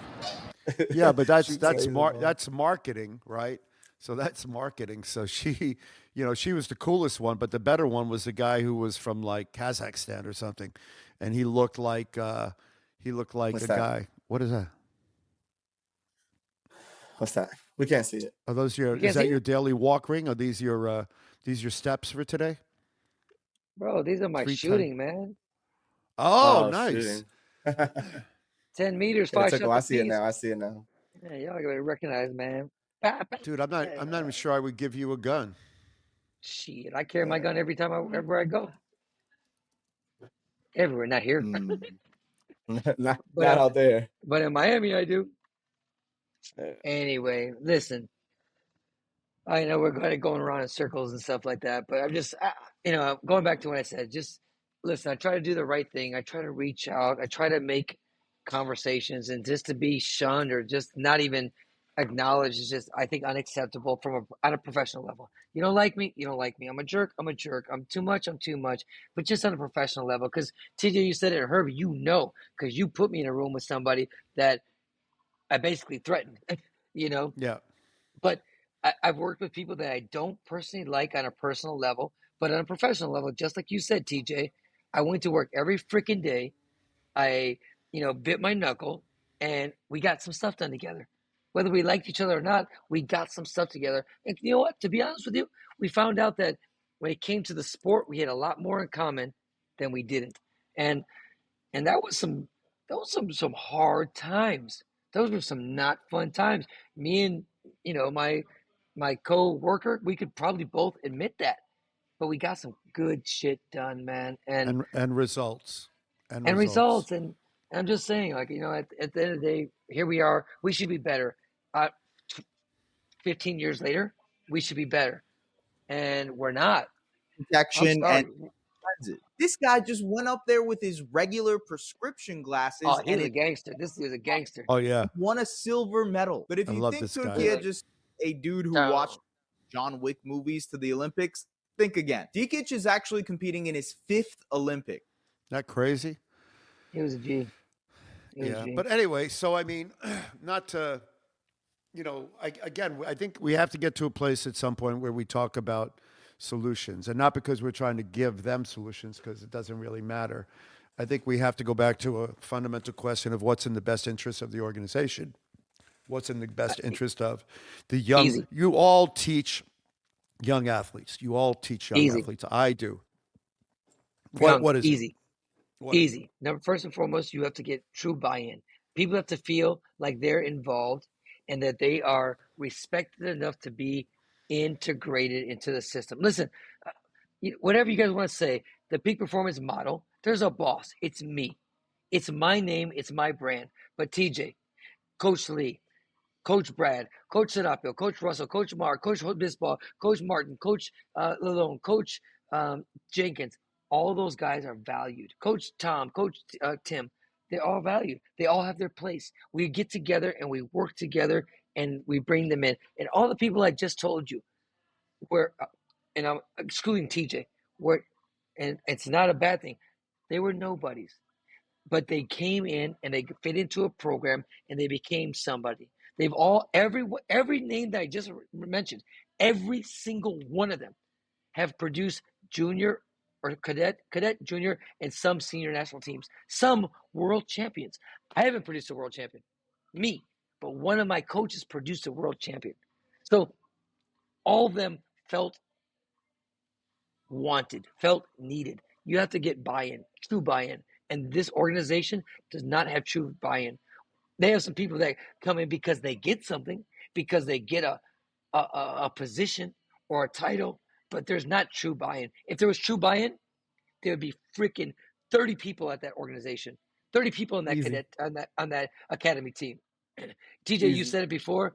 C: Yeah, but that's marketing, right? So that's marketing. So she was the coolest one, but the better one was the guy who was from like Kazakhstan or something, and he looked like a guy. What is that?
E: What's that? We can't see it.
C: Are those is that your daily walk ring? Are these your steps for today?
D: Bro, these are my shooting, man.
C: Oh, nice.
D: 10 meters, 5 shots.
E: I see it now.
D: Yeah, y'all gotta recognize, man.
C: Dude, I'm not even sure I would give you a gun.
D: Shit, I carry my gun everywhere I go. Everywhere, not here.
E: not out there.
D: But in Miami, I do. Anyway, listen. I know we're going around in circles and stuff like that, but I'm just, going back to what I said. Just listen. I try to do the right thing. I try to reach out. I try to make conversations, and just to be shunned or just not even acknowledged is just, I think, unacceptable on a professional level. You don't like me, you don't like me. I'm a jerk, I'm a jerk. I'm too much, but just on a professional level. Because TJ, you said it, Herb, because you put me in a room with somebody that I basically threatened,
C: Yeah.
D: But I've worked with people that I don't personally like on a personal level, but on a professional level, just like you said, TJ, I went to work every freaking day. I, bit my knuckle, and we got some stuff done together. Whether we liked each other or not, we got some stuff together. And you know what? To be honest with you, we found out that when it came to the sport, we had a lot more in common than we didn't. And that was some hard times. Those were some not fun times. Me and, my co-worker, we could probably both admit that. But we got some good shit done, man. And
C: results.
D: And results. And I'm just saying, like, at the end of the day, here we are. We should be better. 15 years later, we should be better. And we're not.
H: Protection and this guy just went up there with his regular prescription glasses.
D: Oh, he's a gangster. This is a gangster.
C: Oh, yeah.
H: Won a silver medal. But if you think Turkey just a dude who watched John Wick movies to the Olympics, think again. Dikic is actually competing in his 5th Olympic.
C: That crazy?
D: He was a G.
C: But anyway, so I mean, not to, I think we have to get to a place at some point where we talk about solutions, and not because we're trying to give them solutions, because it doesn't really matter. I think we have to go back to a fundamental question of what's in the best interest of the organization, what's in the best interest of the young.
D: Easy.
C: You all teach young athletes. Athletes. I do. What is
D: easy?
C: What
D: easy. Now, first and foremost, you have to get true buy-in. People have to feel like they're involved and that they are respected enough to be integrated into the system. Listen, whatever you guys want to say, the peak performance model, there's a boss. It's me. It's my name. It's my brand. But TJ, Coach Lee, Coach Brad, Coach Serapio, Coach Russell, Coach Mark, Coach Bisbal, Coach Martin, Coach Lalone, Coach Jenkins, all those guys are valued. Coach Tom, Coach Tim, they're all valued. They all have their place. We get together and we work together and we bring them in. And all the people I just told you were, and I'm excluding TJ, and it's not a bad thing. They were nobodies, but they came in and they fit into a program and they became somebody. They've all, every name that I just mentioned, every single one of them have produced junior or cadet, junior, and some senior national teams, some world champions. I haven't produced a world champion, me, but one of my coaches produced a world champion. So all of them felt wanted, felt needed. You have to get buy-in, true buy-in. And this organization does not have true buy-in. They have some people that come in because they get something, because they get a position or a title, but there's not true buy-in. If there was true buy-in, there would be freaking 30 people at that organization, 30 people in that cadet on that academy team. TJ, you said it before.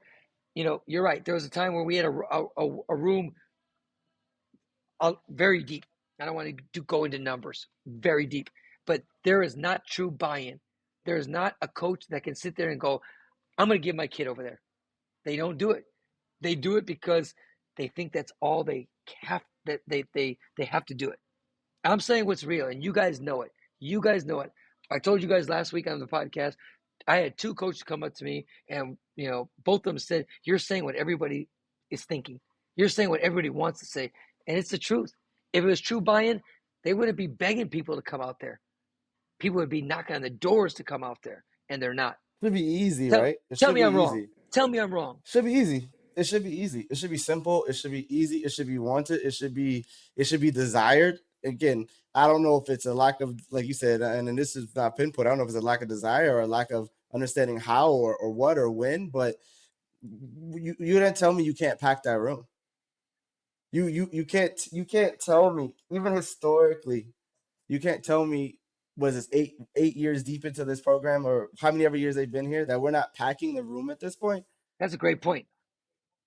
D: You know, you're right. There was a time where we had a room very deep. I don't want to go into numbers, very deep, but there is not true buy-in. There is not a coach that can sit there and go, I'm going to give my kid over there. They don't do it. They do it because they think that's all they have, that they have to do it. I'm saying what's real, and you guys know it. You guys know it. I told you guys last week on the podcast, I had two coaches come up to me, and you know, both of them said, "You're saying what everybody is thinking. You're saying what everybody wants to say, and it's the truth. If it was true buy-in, they wouldn't be begging people to come out there. People would be knocking on the doors to come out there, and they're not.
E: It should be easy,
D: Tell,
E: right?
D: tell me I'm wrong. Tell me I'm wrong.
E: Should be easy. It should be easy. It should be simple. It should be easy. It should be wanted. It should be desired. Again, I don't know if it's a lack of, like you said, and this is not pinpoint. I don't know if it's a lack of desire or a lack of understanding how or what or when, but you didn't tell me you can't pack that room. You can't tell me, even historically, you can't tell me, was this eight years deep into this program, or how many ever years they've been here, that we're not packing the room at this point.
D: That's a great point.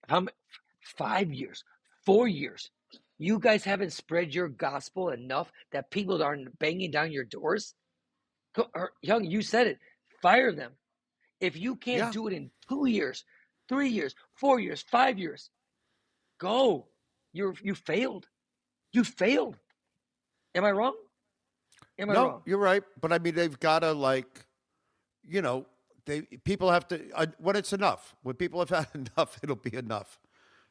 D: 5 years, 4 years. You guys haven't spread your gospel enough that people aren't banging down your doors? Young, you said it. Fire them. If you can't do it in 2 years, 3 years, 4 years, 5 years, go. You failed. You failed. Am I wrong? Am I wrong?
C: You're right. But I mean, they've got to, like, you know, people have to, when it's enough. When people have had enough, it'll be enough.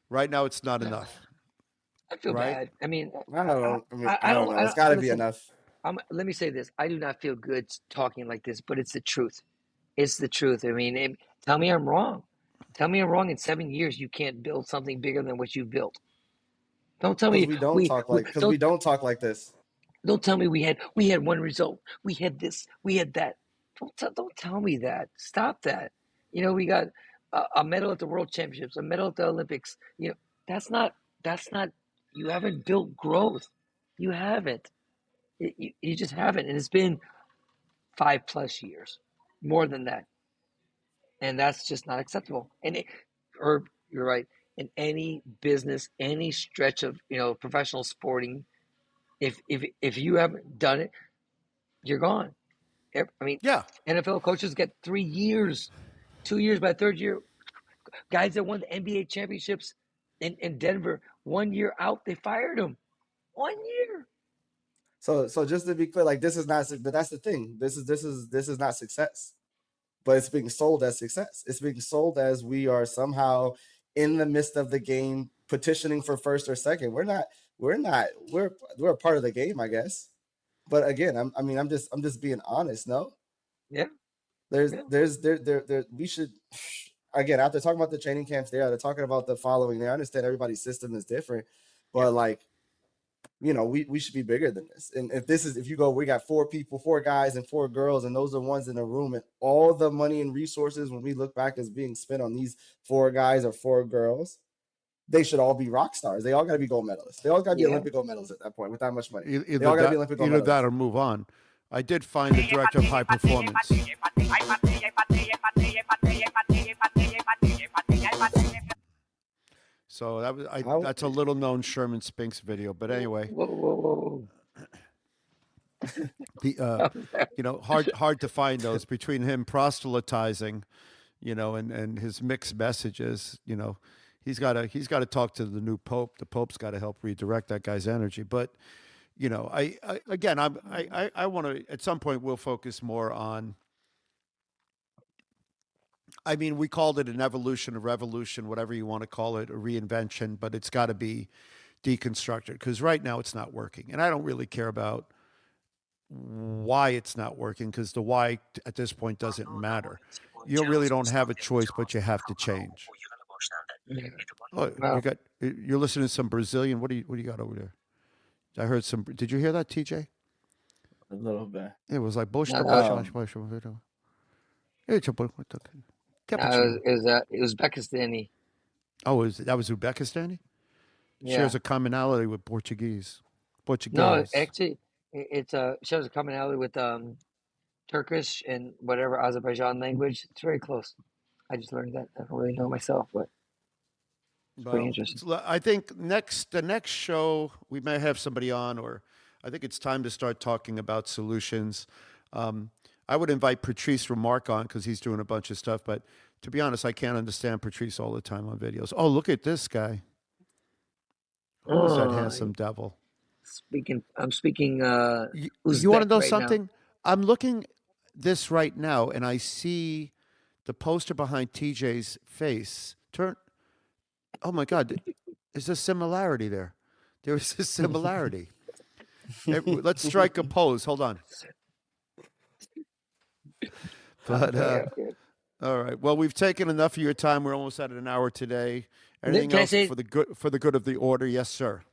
C: Right now, it's not enough.
D: I feel bad. I mean,
E: I don't know. It's got to be enough.
D: Let me say this. I do not feel good talking like this, but it's the truth. It's the truth. I mean, tell me I'm wrong. Tell me I'm wrong. In 7 years, you can't build something bigger than what you built. Don't tell me
E: we don't talk like this.
D: Don't tell me we had one result. We had this. We had that. Don't tell me that. Stop that. You know, we got a medal at the World Championships, a medal at the Olympics. You know, that's not. You haven't built growth. You haven't. You just haven't, and it's been 5+ years, more than that, and that's just not acceptable. And Herb, you're right. In any business, any stretch of professional sporting, if you haven't done it, you're gone. I mean, NFL coaches get 3 years, 2 years by third year. Guys that won the NBA championships in Denver, 1 year out, they fired them. 1 year.
E: So just to be clear, like, this is not, but that's the thing. This is not success, but it's being sold as success. It's being sold as we are somehow in the midst of the game petitioning for first or second. We're a part of the game, I guess. But again, I'm just being honest. No.
D: Yeah.
E: We should, again, after talking about the training camps there, they're talking about the following. I understand everybody's system is different, but like, we should be bigger than this. And if you go, we got 4 people, 4 guys and 4 girls, and those are ones in the room, and all the money and resources, when we look back, is being spent on these 4 guys or 4 girls, they should all be rock stars. They all got to be gold medalists. They all got to be Olympic gold medalists at that point with that much money. They all got to be Olympic gold medalists.
C: Either that or move on. I did find the director of high performance. So that's a little known Sherman Spinks video, but anyway.
D: Whoa.
C: Hard to find those between him proselytizing, and his mixed messages. He's got to talk to the new pope. The pope's got to help redirect that guy's energy. But I want to, at some point, we'll focus more on. I mean, we called it an evolution, a revolution, whatever you want to call it, a reinvention, but it's got to be deconstruct it, because right now it's not working. And I don't really care about why it's not working, because the why at this point doesn't matter. You really don't have a choice, but you have to change.
D: Yeah.
C: Oh,
D: Wow.
C: you're listening to some Brazilian. What do you got over there? I heard some. Did you hear that, TJ?
E: A little bit.
C: It was like
D: No, that it was Uzbekistani.
C: Oh, that was Uzbekistani?
D: Yeah.
C: Shares a commonality with Portuguese.
D: No, actually, it shows a commonality with Turkish and whatever Azerbaijan language. It's very close. I just learned that. I don't really know myself, but it's pretty interesting.
C: I think the next show we may have somebody on, or I think it's time to start talking about solutions. I would invite Patrice Remarque on, because he's doing a bunch of stuff. But to be honest, I can't understand Patrice all the time on videos. Oh, look at this guy. Who is that handsome devil?
D: I'm speaking
C: You
D: Uzbek
C: want to know
D: right
C: something?
D: now.
C: I'm looking this right now, and I see the poster behind TJ's face. Oh my God, there's a similarity there. There is a similarity. Let's strike a pose. Hold on. But
D: Okay.
C: all right. Well, we've taken enough of your time. We're almost at an hour today. Anything
D: Can I
C: else
D: say-
C: for the good of the order? Yes, sir.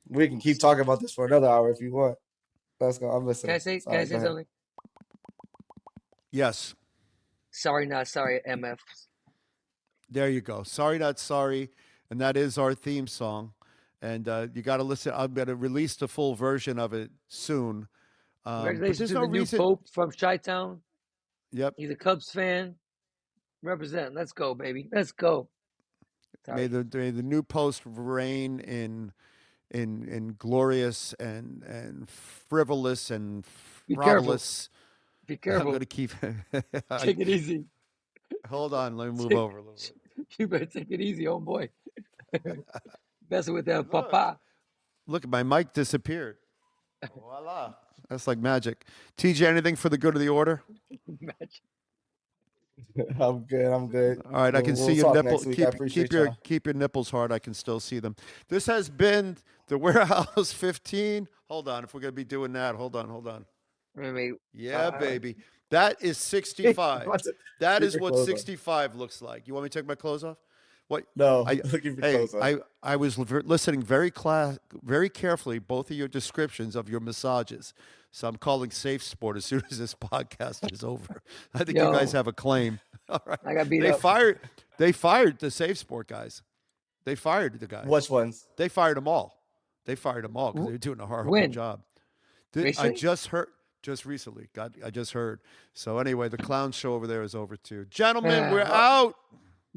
E: We can keep talking about this for another hour if you want. Let's go. I'm listening.
D: Can I say something?
C: Yes.
D: Sorry, not sorry, MF.
C: There you go. Sorry, not sorry. And that is our theme song. And you got to listen. I'm going to release the full version of it soon.
D: Congratulations to the new Pope from Chi-Town.
C: Yep.
D: He's a Cubs fan. Represent. Let's go, baby. Let's go.
C: May the new post reign in glorious and frivolous and frivolous.
D: Be careful.
C: I'm going to keep.
D: Take it easy.
C: Hold on. Let me move over a little bit.
D: You better take it easy, oh boy. Messing with that papa.
C: Look, my mic disappeared. Voila. That's like magic. TJ, anything for the good of the order?
D: Magic.
E: I'm good.
C: All right, I can see your nipple. Keep your nipples hard. I can still see them. This has been the Warehouse 15. Hold on, if we're gonna be doing that, hold on. Yeah, baby. That is 65. That is what 65 looks like. You want me to take my clothes off? What?
E: No, looking for clothes off.
C: I was listening very carefully, both of your descriptions of your massages. So I'm calling Safe Sport as soon as this podcast is over. I think you guys have a claim. All right.
D: I got beat up.
C: They fired the Safe Sport guys. They fired the guys.
E: Which ones?
C: They fired them all. Because they're doing a horrible job. I just heard. Just recently. I just heard. So anyway, the clown show over there is over too. Gentlemen, we're out.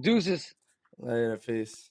D: Deuces.
E: Later, peace.